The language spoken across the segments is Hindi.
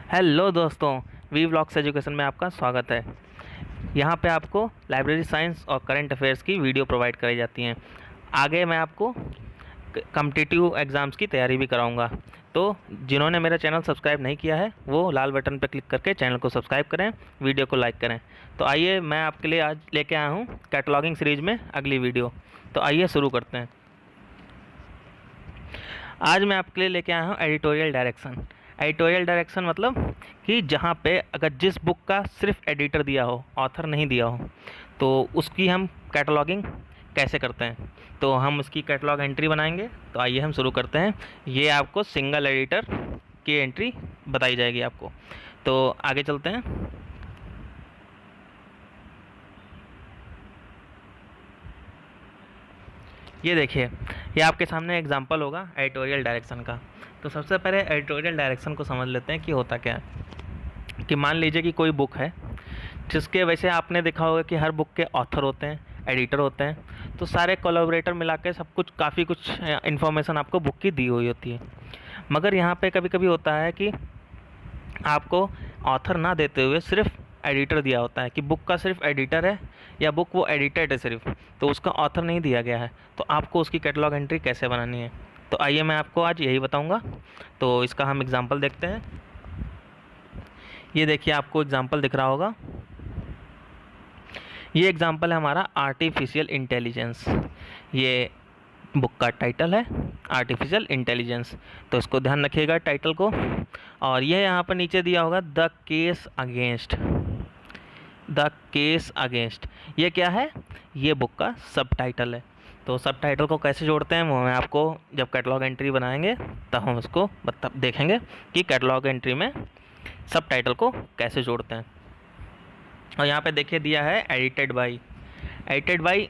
हेलो दोस्तों, वी व्लॉग्स एजुकेशन में आपका स्वागत है। यहाँ पे आपको लाइब्रेरी साइंस और करंट अफेयर्स की वीडियो प्रोवाइड कराई जाती हैं। आगे मैं आपको कॉम्पिटिटिव एग्ज़ाम्स की तैयारी भी कराऊंगा। तो जिन्होंने मेरा चैनल सब्सक्राइब नहीं किया है वो लाल बटन पर क्लिक करके चैनल को सब्सक्राइब करें, वीडियो को लाइक करें। तो आइए, मैं आपके लिए आज लेके आया हूँ कैटलॉगिंग सीरीज़ में अगली वीडियो। तो आइए शुरू करते हैं। आज मैं आपके लिए लेके आया हूँ एडिटोरियल डायरेक्शन। एडिटोरियल डायरेक्शन मतलब कि जहाँ पे अगर जिस बुक का सिर्फ एडिटर दिया हो, ऑथर नहीं दिया हो, तो उसकी हम कैटलॉगिंग कैसे करते हैं। तो हम उसकी कैटलॉग एंट्री बनाएंगे। तो आइए हम शुरू करते हैं। ये आपको सिंगल एडिटर की एंट्री बताई जाएगी आपको। तो आगे चलते हैं। ये देखिए, ये आपके सामने एग्जांपल होगा एडिटोरियल डायरेक्शन का। तो सबसे पहले एडिटोरियल डायरेक्शन को समझ लेते हैं कि होता क्या है। कि मान लीजिए कि कोई बुक है जिसके, वैसे आपने देखा होगा कि हर बुक के ऑथर होते हैं, एडिटर होते हैं, तो सारे कोलैबोरेटर मिला के सब कुछ, काफ़ी कुछ इन्फॉर्मेशन आपको बुक की दी हुई होती है। मगर यहाँ पे कभी कभी होता है कि आपको ऑथर ना देते हुए सिर्फ एडिटर दिया होता है, कि बुक का सिर्फ एडिटर है या बुक वो एडिटेड है सिर्फ, तो उसका ऑथर नहीं दिया गया है। तो आपको उसकी कैटलॉग एंट्री कैसे बनानी है, तो आइए मैं आपको आज यही बताऊंगा। तो इसका हम एग्जांपल देखते हैं। ये देखिए, आपको एग्जांपल दिख रहा होगा। ये एग्जांपल है हमारा आर्टिफिशियल इंटेलिजेंस। ये बुक का टाइटल है आर्टिफिशियल इंटेलिजेंस। तो इसको ध्यान रखिएगा टाइटल को। और ये यहाँ पर नीचे दिया होगा the case against. The case against ये क्या है? ये बुक का सब टाइटल है। तो सब टाइटल को कैसे जोड़ते हैं वो मैं आपको जब कैटलॉग एंट्री बनाएंगे तब हम उसको देखेंगे कि कैटलॉग एंट्री में सब टाइटल को कैसे जोड़ते हैं। और यहाँ पे देखिए दिया है एडिटेड बाई। एडिटेड बाई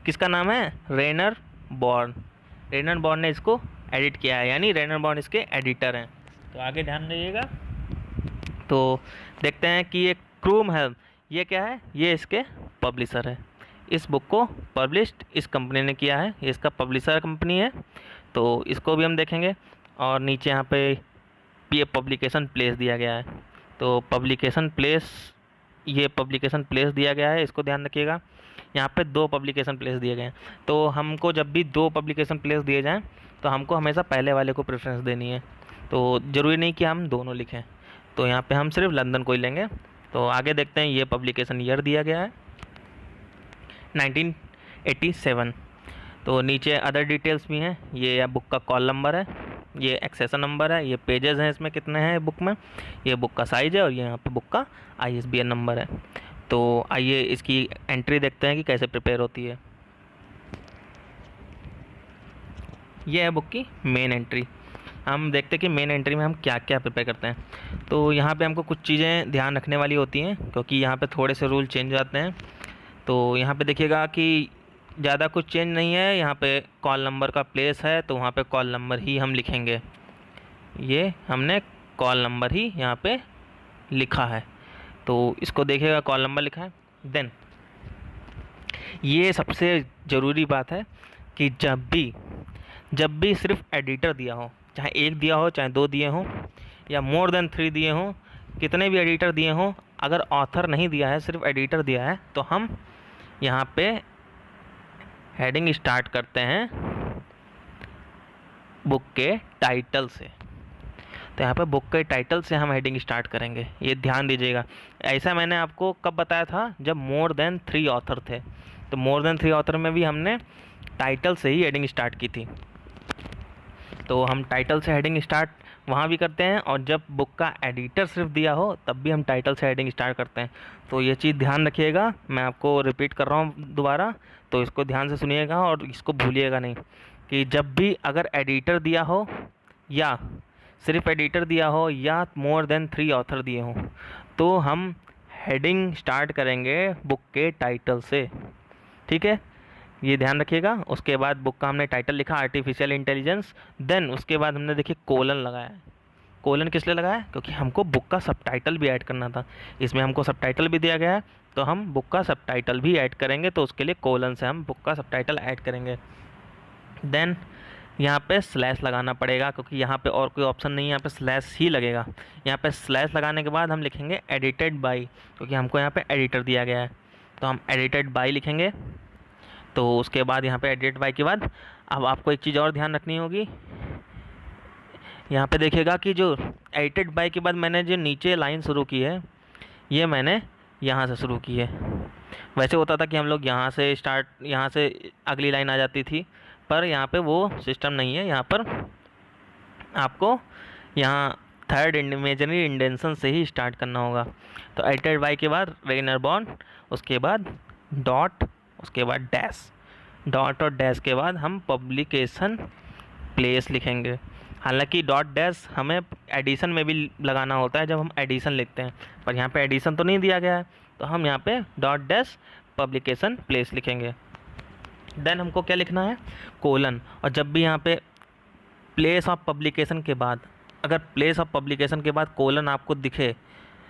किसका नाम है? रेनर बॉर्न। रेनर बॉर्न ने इसको एडिट किया है, यानी रेनर बॉर्न इसके एडिटर हैं। तो आगे ध्यान दीजिएगा। तो देखते हैं कि ये क्रूम हेल्म, ये क्या है? ये इसके पब्लिशर है। इस बुक को पब्लिश्ड इस कंपनी ने किया है, ये इसका पब्लिशर कंपनी है। तो इसको भी हम देखेंगे। और नीचे यहाँ पे ये पब्लिकेशन प्लेस दिया गया है। तो पब्लिकेशन प्लेस, ये पब्लिकेशन प्लेस दिया गया है, इसको ध्यान रखिएगा। यहाँ पे 2 पब्लिकेशन प्लेस दिए गए हैं। तो हमको जब भी 2 पब्लिकेशन प्लेस दिए जाएँ तो हमको हमेशा पहले वाले को प्रेफरेंस देनी है। तो ज़रूरी नहीं कि हम दोनों लिखें। तो यहाँ पे हम सिर्फ लंदन को ही लेंगे। तो आगे देखते हैं। ये पब्लिकेशन ईयर दिया गया है 1987। तो नीचे अदर डिटेल्स भी हैं। ये बुक का कॉल नंबर है, ये एक्सेशन नंबर है, ये पेजेस हैं इसमें कितने हैं बुक में, ये बुक का साइज़ है, और ये यहाँ पे बुक का ISBN नंबर है। तो आइए इसकी एंट्री देखते हैं कि कैसे प्रिपेयर होती है। ये है बुक की मेन एंट्री। हम देखते हैं कि मेन एंट्री में हम क्या क्या प्रिपेयर करते हैं। तो यहाँ पे हमको कुछ चीज़ें ध्यान रखने वाली होती हैं, क्योंकि यहाँ पे थोड़े से रूल चेंज हो जाते हैं। तो यहाँ पे देखिएगा कि ज़्यादा कुछ चेंज नहीं है। यहाँ पे कॉल नंबर का प्लेस है, तो वहाँ पे कॉल नंबर ही हम लिखेंगे। ये हमने कॉल नंबर ही यहाँ पे लिखा है। तो इसको देखिएगा, कॉल नंबर लिखा है। देन ये सबसे ज़रूरी बात है कि जब भी सिर्फ एडिटर दिया हो, चाहे 1 दिया हो, चाहे 2 दिए हों, या मोर देन 3 दिए हों, कितने भी एडिटर दिए हों, अगर ऑथर नहीं दिया है, सिर्फ एडिटर दिया है, तो हम यहाँ पे हेडिंग स्टार्ट करते हैं बुक के टाइटल से। तो यहाँ पे बुक के टाइटल से हम हेडिंग स्टार्ट करेंगे, ये ध्यान दीजिएगा। ऐसा मैंने आपको कब बताया था? जब मोर देन 3 ऑथर थे। तो मोर देन 3 ऑथर में भी हमने टाइटल से ही हेडिंग स्टार्ट की थी। तो हम टाइटल से हेडिंग स्टार्ट वहाँ भी करते हैं, और जब बुक का एडिटर सिर्फ दिया हो तब भी हम टाइटल से हेडिंग स्टार्ट करते हैं। तो ये चीज़ ध्यान रखिएगा। मैं आपको रिपीट कर रहा हूँ दोबारा, तो इसको ध्यान से सुनिएगा और इसको भूलिएगा नहीं कि जब भी अगर एडिटर दिया हो, या सिर्फ एडिटर दिया हो, या मोर देन 3 ऑथर दिए हों, तो हम हेडिंग स्टार्ट करेंगे बुक के टाइटल से। ठीक है, ये ध्यान रखिएगा। उसके बाद बुक का हमने टाइटल लिखा आर्टिफिशियल इंटेलिजेंस। देन उसके बाद हमने देखिए कोलन लगाया। कोलन किस लिए लगाया? क्योंकि हमको बुक का सबटाइटल भी ऐड करना था। इसमें हमको सबटाइटल भी दिया गया है, तो हम बुक का सबटाइटल भी ऐड करेंगे। तो उसके लिए कोलन से हम बुक का सबटाइटल ऐड करेंगे। देन यहाँ पे स्लैश लगाना पड़ेगा क्योंकि यहाँ पे और कोई ऑप्शन नहीं है, यहाँ पे स्लैश ही लगेगा। यहाँ पे स्लैश लगाने के बाद हम लिखेंगे एडिटेड बाई, क्योंकि हमको यहाँ पे एडिटर दिया गया है, तो हम एडिटेड बाई लिखेंगे। तो उसके बाद यहाँ पे एडिटेड बाई के बाद अब आपको एक चीज़ और ध्यान रखनी होगी, यहाँ पे देखिएगा कि जो एडिटेड बाई के बाद मैंने जो नीचे लाइन शुरू की है, ये मैंने यहाँ से शुरू की है। वैसे होता था कि हम लोग यहाँ से स्टार्ट, यहाँ से अगली लाइन आ जाती थी, पर यहाँ पे वो सिस्टम नहीं है। यहाँ पर आपको यहाँ थर्ड इमेजिनरी इंडेंशन से ही स्टार्ट करना होगा। तो एडिटेड बाई के बाद रेगनर बॉन्ड, उसके बाद डॉट, उसके बाद डैश, डॉट और डैश के बाद हम पब्लिकेशन प्लेस लिखेंगे। हालांकि डॉट डैश हमें एडिशन में भी लगाना होता है जब हम एडिशन लिखते हैं, पर यहाँ पे एडिशन तो नहीं दिया गया है, तो हम यहाँ पे डॉट डैश पब्लिकेशन प्लेस लिखेंगे। देन हमको क्या लिखना है, कोलन। और जब भी यहाँ पे प्लेस ऑफ पब्लिकेशन के बाद, अगर प्लेस ऑफ पब्लिकेशन के बाद कोलन आपको दिखे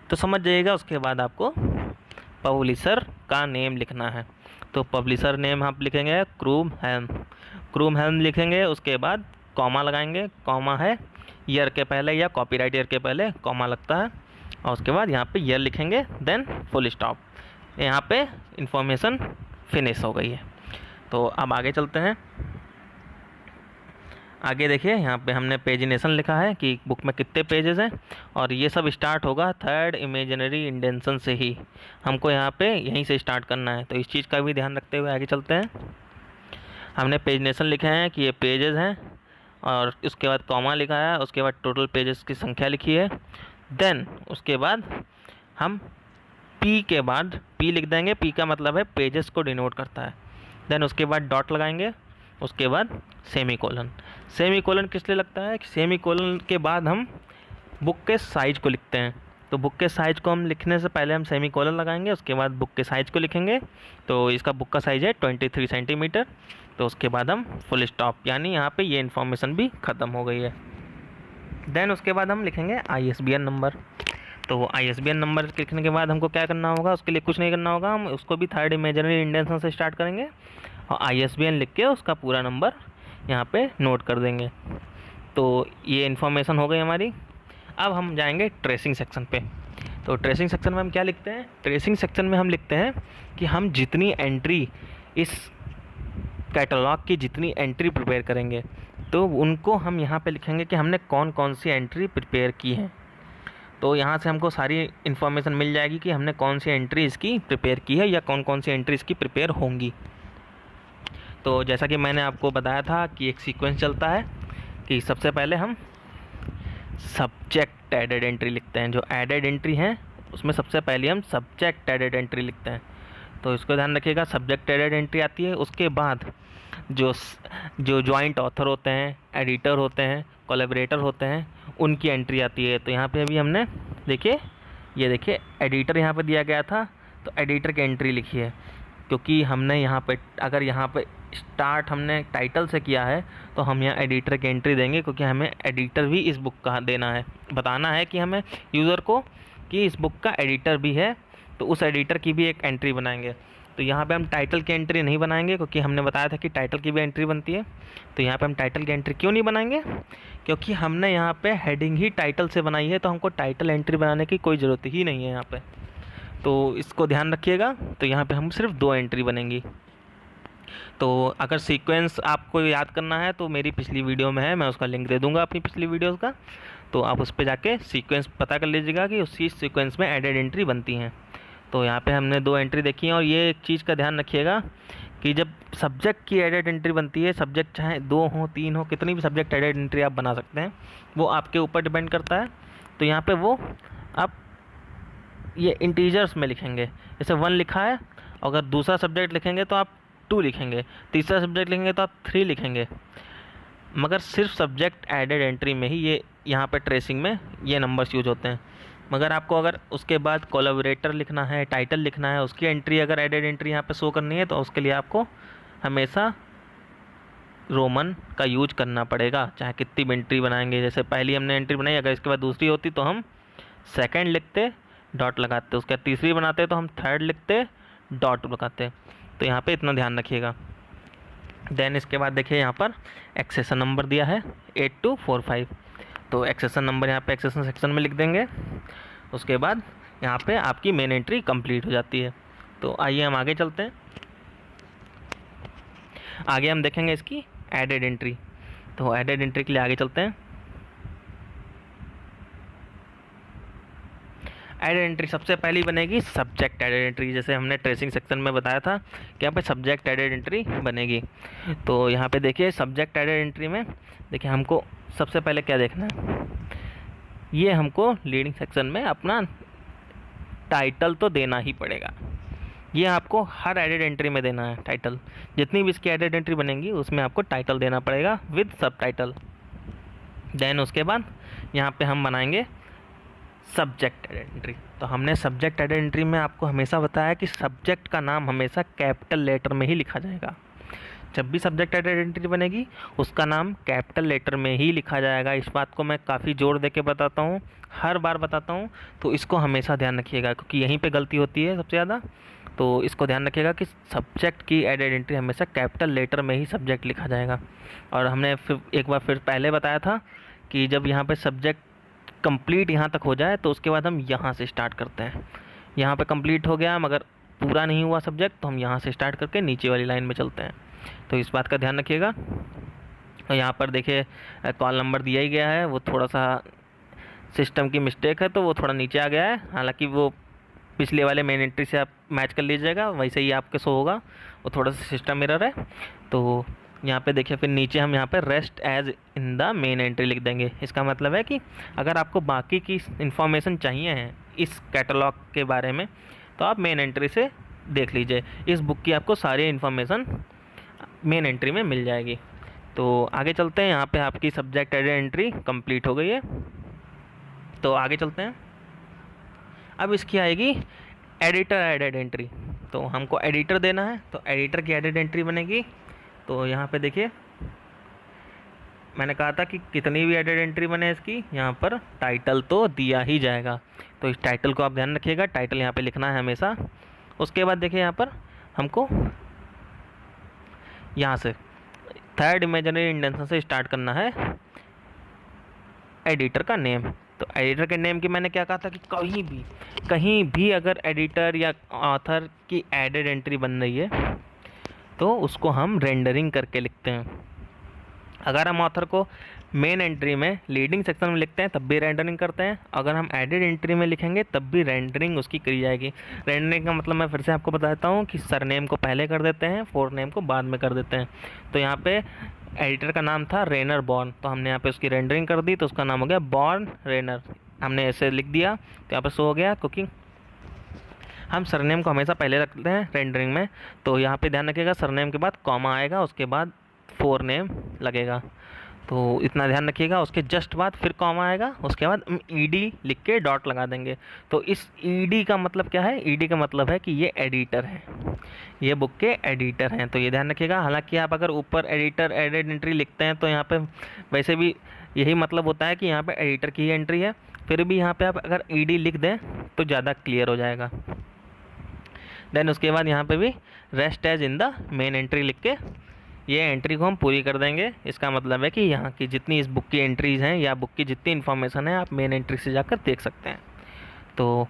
तो समझ जाइएगा उसके बाद आपको पब्लिशर का नेम लिखना है। तो पब्लिशर नेम आप लिखेंगे क्रूम हेल्म, क्रूम हेल्म लिखेंगे। उसके बाद कॉमा लगाएंगे, कॉमा है ईयर के पहले या कॉपीराइट ईयर के पहले कॉमा लगता है, और उसके बाद यहाँ पे ईयर लिखेंगे, देन फुल स्टॉप। यहाँ पे इंफॉर्मेशन फिनिश हो गई है। तो अब आगे चलते हैं। आगे देखिए यहाँ पे हमने पेजिनेशन लिखा है कि बुक में कितने पेजेस हैं, और ये सब स्टार्ट होगा थर्ड इमेजिनरी इंडेंशन से ही, हमको यहाँ पे यहीं से स्टार्ट करना है। तो इस चीज़ का भी ध्यान रखते हुए आगे चलते हैं। हमने पेजिनेशन लिखे हैं कि ये पेजेस हैं, और उसके बाद कॉमा लिखा है, उसके बाद टोटल पेजेस की संख्या लिखी है। देन उसके बाद हम पी के बाद पी लिख देंगे, पी का मतलब है पेजेस को डिनोट करता है। देन उसके बाद डॉट लगाएंगे, उसके बाद सेमी कोलन। सेमी कोलन किस लिए लगता है कि सेमी कोलन के बाद हम बुक के साइज़ को लिखते हैं, तो बुक के साइज़ को हम लिखने से पहले हम सेमी कोलन लगाएंगे, उसके बाद बुक के साइज़ को लिखेंगे। तो इसका बुक का साइज़ है 23 सेंटीमीटर। तो उसके बाद हम फुल स्टॉप, यानी यहाँ पे ये इन्फॉर्मेशन भी ख़त्म हो गई है। देन उसके बाद हम लिखेंगे ISBN नंबर। तो ISBN नंबर लिखने के बाद हमको क्या करना होगा, उसके लिए कुछ नहीं करना होगा, हम उसको भी थर्ड इमेजिनरी इंडेंशन से स्टार्ट करेंगे और ISBN लिख के उसका पूरा नंबर यहाँ पे नोट कर देंगे। तो ये इन्फॉर्मेशन हो गई हमारी। अब हम जाएंगे ट्रेसिंग सेक्शन पे। तो ट्रेसिंग सेक्शन में हम क्या लिखते हैं, ट्रेसिंग सेक्शन में हम लिखते हैं कि हम जितनी एंट्री इस कैटलॉग की जितनी एंट्री प्रिपेयर करेंगे, तो उनको हम यहाँ पे लिखेंगे कि हमने कौन कौन सी एंट्री प्रिपेयर की हैं। तो यहाँ से हमको सारी इन्फॉर्मेशन मिल जाएगी कि हमने कौन सी एंट्री इसकी प्रिपेयर की है या कौन कौन सी एंट्री इसकी प्रिपेयर होंगी। तो जैसा कि मैंने आपको बताया था कि एक सीक्वेंस चलता है कि सबसे पहले हम सब्जेक्ट एडेड एंट्री लिखते हैं। जो एडेड एंट्री हैं उसमें सबसे पहले हम सब्जेक्ट एडेड एंट्री लिखते हैं, तो इसको ध्यान रखिएगा। सब्जेक्ट एडेड एंट्री आती है, उसके बाद जो जॉइंट ऑथर होते हैं, एडिटर होते हैं, कोलैबोरेटर होते हैं, उनकी एंट्री आती है। तो यहाँ पे अभी हमने देखिए, ये देखिए एडिटर यहाँ पे दिया गया था, तो एडिटर की एंट्री लिखी है, क्योंकि हमने यहाँ पे अगर यहाँ पे स्टार्ट हमने टाइटल से किया है तो हम यहाँ एडिटर की एंट्री देंगे, क्योंकि हमें एडिटर भी इस बुक का देना है, बताना है कि हमें यूज़र को कि इस बुक का एडिटर भी है, तो उस एडिटर की भी एक एंट्री बनाएंगे। तो यहाँ पे हम टाइटल की एंट्री नहीं बनाएंगे, क्योंकि हमने बताया था कि टाइटल की भी एंट्री बनती है। तो यहाँ पे हम टाइटल की एंट्री क्यों नहीं बनाएंगे, क्योंकि हमने यहाँ पे हेडिंग ही टाइटल से बनाई है, तो हमको टाइटल एंट्री बनाने की कोई ज़रूरत ही नहीं है यहाँ पे। तो इसको ध्यान रखिएगा। तो यहाँ पे हम सिर्फ 2 एंट्री बनेंगी। तो अगर सीक्वेंस आपको याद करना है तो मेरी पिछली वीडियो में है, मैं उसका लिंक दे दूँगा अपनी पिछली वीडियोज़ का, तो आप उस पर जाके सीक्वेंस पता कर लीजिएगा कि उसी सीक्वेंस में एडेड एंट्री बनती हैं। तो यहाँ पे हमने 2 एंट्री देखी हैं, और ये एक चीज़ का ध्यान रखिएगा कि जब सब्जेक्ट की एडेड एंट्री बनती है, सब्जेक्ट चाहे 2 हो 3 हो, कितनी भी सब्जेक्ट एडेड एंट्री आप बना सकते हैं, वो आपके ऊपर डिपेंड करता है। तो यहाँ पे वो आप ये इंटीजर्स में लिखेंगे, जैसे 1 लिखा है, अगर दूसरा सब्जेक्ट लिखेंगे तो आप 2 लिखेंगे, तीसरा सब्जेक्ट लिखेंगे तो आप 3 लिखेंगे, मगर सिर्फ सब्जेक्ट एडेड एंट्री में ही ये यहाँ पे ट्रेसिंग में ये नंबर्स यूज होते हैं। मगर आपको अगर उसके बाद कोलैबोरेटर लिखना है, टाइटल लिखना है, उसकी एंट्री अगर एडेड एंट्री यहाँ पे शो करनी है, तो उसके लिए आपको हमेशा रोमन का यूज करना पड़ेगा, चाहे कितनी भी एंट्री बनाएंगे। जैसे पहली हमने एंट्री बनाई, अगर इसके बाद दूसरी होती तो हम सेकंड लिखते, डॉट लगाते, उसके बाद तीसरी बनाते तो हम थर्ड लिखते, डॉट लगाते। तो यहाँ पे इतना ध्यान रखिएगा। देन इसके बाद देखिए यहाँ पर एक्सेशन नंबर दिया है 8245, तो एक्सेशन नंबर यहाँ पे एक्सेशन सेक्शन में लिख देंगे। उसके बाद यहाँ पे आपकी मेन एंट्री कंप्लीट हो जाती है। तो आइए हम आगे चलते हैं। आगे हम देखेंगे इसकी एडेड एंट्री। तो एडेड एंट्री के लिए आगे चलते हैं। एडेड एंट्री सबसे पहली बनेगी सब्जेक्ट एडेड एंट्री, जैसे हमने ट्रेसिंग सेक्शन में बताया था कि यहाँ पे सब्जेक्ट एडेड एंट्री बनेगी। तो यहाँ पे देखिए सब्जेक्ट एडेड एंट्री में देखिए हमको सबसे पहले क्या देखना है, ये हमको लीडिंग सेक्शन में अपना टाइटल तो देना ही पड़ेगा। ये आपको हर एडेड एंट्री में देना है टाइटल, जितनी भी इसकी एडेड एंट्री बनेंगी उसमें आपको टाइटल देना पड़ेगा विद सब टाइटल। देन उसके बाद यहाँ पे हम बनाएंगे सब्जेक्ट एडेड एंट्री। तो हमने सब्जेक्ट एडेड एंट्री में आपको हमेशा बताया कि सब्जेक्ट का नाम हमेशा कैपिटल लेटर में ही लिखा जाएगा। जब भी सब्जेक्ट एडेड एंट्री बनेगी उसका नाम कैपिटल लेटर में ही लिखा जाएगा। इस बात को मैं काफ़ी जोर दे के बताता हूँ, हर बार बताता हूँ, तो इसको हमेशा ध्यान रखिएगा क्योंकि यहीं पे गलती होती है सबसे ज़्यादा। तो इसको ध्यान रखिएगा कि सब्जेक्ट की एडेड एंट्री हमेशा कैपिटल लेटर में ही सब्जेक्ट लिखा जाएगा। और हमने फिर एक बार फिर पहले बताया था कि जब यहाँ पे सब्जेक्ट कंप्लीट यहाँ तक हो जाए तो उसके बाद हम यहाँ से स्टार्ट करते हैं। यहाँ पे कंप्लीट हो गया मगर पूरा नहीं हुआ सब्जेक्ट, तो हम यहाँ से स्टार्ट करके नीचे वाली लाइन में चलते हैं। तो इस बात का ध्यान रखिएगा। तो यहाँ पर देखिए कॉल नंबर दिया ही गया है, वो थोड़ा सा सिस्टम की मिस्टेक है तो वो थोड़ा नीचे आ गया है। हालांकि वो पिछले वाले मेन एंट्री से आप मैच कर लीजिएगा, वैसे ही आपके शो होगा, वो थोड़ा सा सिस्टम एरर है। तो यहाँ पे देखिए फिर नीचे हम यहाँ पे rest as in the main entry लिख देंगे। इसका मतलब है कि अगर आपको बाकी की इन्फॉर्मेशन चाहिए है इस कैटलॉग के बारे में तो आप मेन एंट्री से देख लीजिए। इस बुक की आपको सारी इन्फॉर्मेशन मेन एंट्री में मिल जाएगी। तो आगे चलते हैं। यहाँ पे आपकी सब्जेक्ट एडेड एंट्री कंप्लीट हो गई है। तो आगे चलते हैं। अब इसकी आएगी एडिटर एडेड एंट्री। तो हमको एडिटर देना है, तो एडिटर की एडेड एंट्री बनेगी। तो यहाँ पे देखिए मैंने कहा था कि कितनी भी एडेड एंट्री बने इसकी यहाँ पर टाइटल तो दिया ही जाएगा। तो इस टाइटल को आप ध्यान रखिएगा, टाइटल यहाँ पे लिखना है हमेशा। उसके बाद देखिए यहाँ पर हमको यहाँ से थर्ड इमेजिनरी इंडेंशन से स्टार्ट करना है एडिटर का नेम। तो एडिटर के नेम की मैंने क्या कहा था कि कहीं भी अगर एडिटर या ऑथर की एडेड एंट्री बन रही है तो उसको हम रेंडरिंग करके लिखते हैं। अगर हम ऑथर को मेन एंट्री में लीडिंग सेक्शन में लिखते हैं तब भी रेंडरिंग करते हैं, अगर हम एडेड एंट्री में लिखेंगे तब भी रेंडरिंग उसकी करी जाएगी। रेंडरिंग का मतलब मैं फिर से आपको बताता हूँ कि सरनेम को पहले कर देते हैं, फोर नेम को बाद में कर देते हैं। तो यहाँ पे एडिटर का नाम था रेनर बॉर्न, तो हमने यहाँ पे उसकी रेंडरिंग कर दी तो उसका नाम हो गया बॉर्न रेनर। हमने ऐसे लिख दिया तो यहाँ पर शो हो गया, क्योंकि हम सरनेम को हमेशा पहले रखते हैं रेंडरिंग में। तो यहाँ पे ध्यान रखिएगा सरनेम के बाद कॉमा आएगा, उसके बाद फोर नेम लगेगा, तो इतना ध्यान रखिएगा। उसके जस्ट बाद फिर कॉमा आएगा, उसके बाद हम ईडी लिख के डॉट लगा देंगे। तो इस ईडी का मतलब क्या है, ईडी का मतलब है कि ये एडिटर है, ये बुक के एडिटर हैं, तो ये ध्यान रखिएगा। हालांकि आप अगर ऊपर एडिटर एडेड एंट्री लिखते हैं तो यहाँ पे वैसे भी यही मतलब होता है कि यहाँ पे एडिटर की ही एंट्री है, फिर भी यहाँ पे आप अगर ईडी लिख दें तो ज़्यादा क्लियर हो जाएगा। देन उसके बाद यहाँ पे भी rest as in the main entry लिख के ये एंट्री को हम पूरी कर देंगे। इसका मतलब है कि यहाँ की जितनी इस बुक की एंट्रीज़ हैं या बुक की जितनी इन्फॉर्मेशन है आप मेन एंट्री से जाकर देख सकते हैं। तो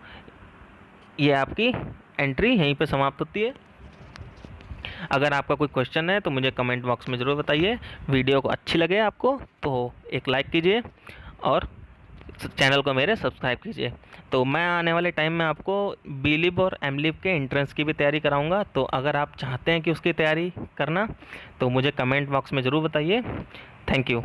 ये आपकी एंट्री यहीं पे समाप्त होती है। अगर आपका कोई क्वेश्चन है तो मुझे कमेंट बॉक्स में ज़रूर बताइए। वीडियो को अच्छी लगे आपको तो एक लाइक कीजिए और चैनल को मेरे सब्सक्राइब कीजिए। तो मैं आने वाले टाइम में आपको बीलिब और एमलिब के एंट्रेंस की भी तैयारी कराऊंगा, तो अगर आप चाहते हैं कि उसकी तैयारी करना तो मुझे कमेंट बॉक्स में ज़रूर बताइए। Thank you.